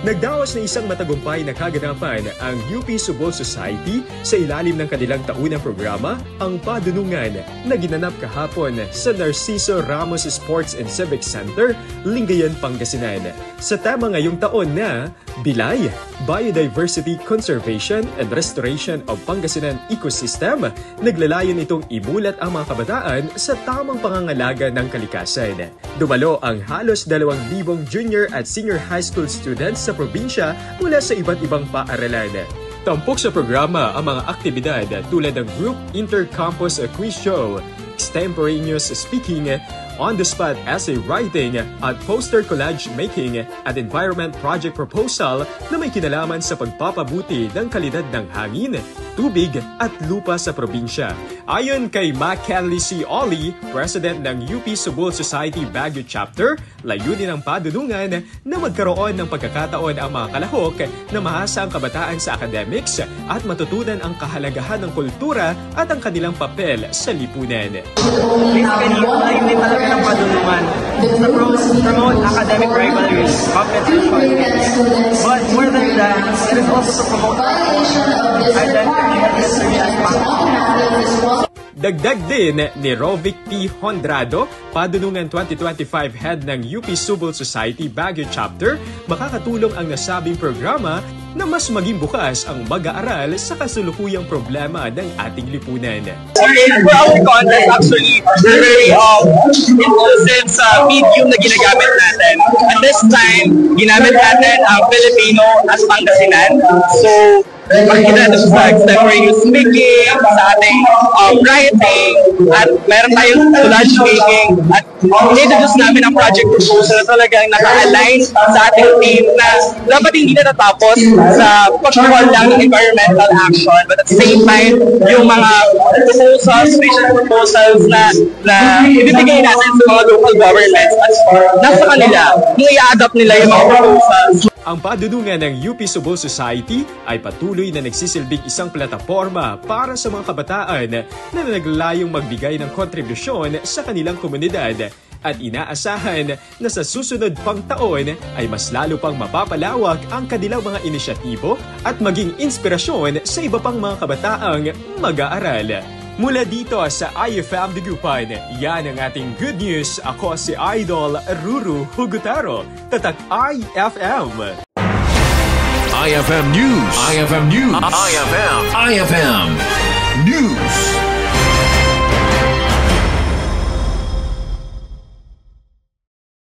Nagdaos na isang matagumpay na kaganapan ang UP Subol Society sa ilalim ng kanilang taunang programa, ang Padunungan, na ginanap kahapon sa Narciso Ramos Sports and Civic Center, Lingayen, Pangasinan. Sa tema ngayong taon na Bilay, Biodiversity Conservation and Restoration of Pangasinan Ecosystem, naglalayon itong imulat ang mga kabataan sa tamang pangangalaga ng kalikasan. Dumalo ang halos 2,000 junior at senior high school students sa probinsya mula sa iba't ibang paaralan. Tampok sa programa ang mga aktibidad tulad ng Group Inter-Campus Quiz Show, Extemporaneous Speaking, on-the-spot essay writing at poster collage making at environment project proposal na may kinalaman sa pagpapabuti ng kalidad ng hangin, tubig at lupa sa probinsya. Ayon kay Mackenzie C. Ollie, President ng UP Subol Society Baguio Chapter, layunin ng padunungan na magkaroon ng pagkakataon ang mga kalahok na mahasa ang kabataan sa academics at matutunan ang kahalagahan ng kultura at ang kanilang papel sa lipunan. Layunin talaga ng padunungan to promote academic rivalries, competition, but more than that, it is also to promote identity and history as Pangasinan. Dagdag din ni Rovic P. Hondrado, Padunungan 2025 Head ng UP Subol Society Baguio Chapter, makakatulong ang nasabing programa na mas maging bukas ang mag-aaral sa kasulukuyang problema ng ating lipunan. For our contest, actually, we're very inclusive sa medium na ginagamit natin. At this time, ginamit natin ang Filipino as Pangasinan. So, makikita natin sa extemporaneous speaking, sa ating writing, at meron tayong collage making, at introduce namin ang project proposal na talagang naka-align sa ating team na dapat hindi na natapos sa pag-call lang ng environmental action, but at the same time, yung mga proposals, vision proposals na ibibigay natin sa mga local governments at nasa kanila, kung i-adapt nila yung mga proposals. Ang padunungan ng UP Subol Society ay patuloy na nagsisilbing isang plataforma para sa mga kabataan na naglalayong magbigay ng kontribusyon sa kanilang komunidad at inaasahan na sa susunod pang taon ay mas lalo pang mapapalawak ang kanilang mga inisyatibo at maging inspirasyon sa iba pang mga kabataang mag-aaral. Mula dito sa IFM Dagupan, yan ang ating good news. Ako si Idol Ruru Hugutaro, tatak IFM. IFM News. IFM News. IFM News.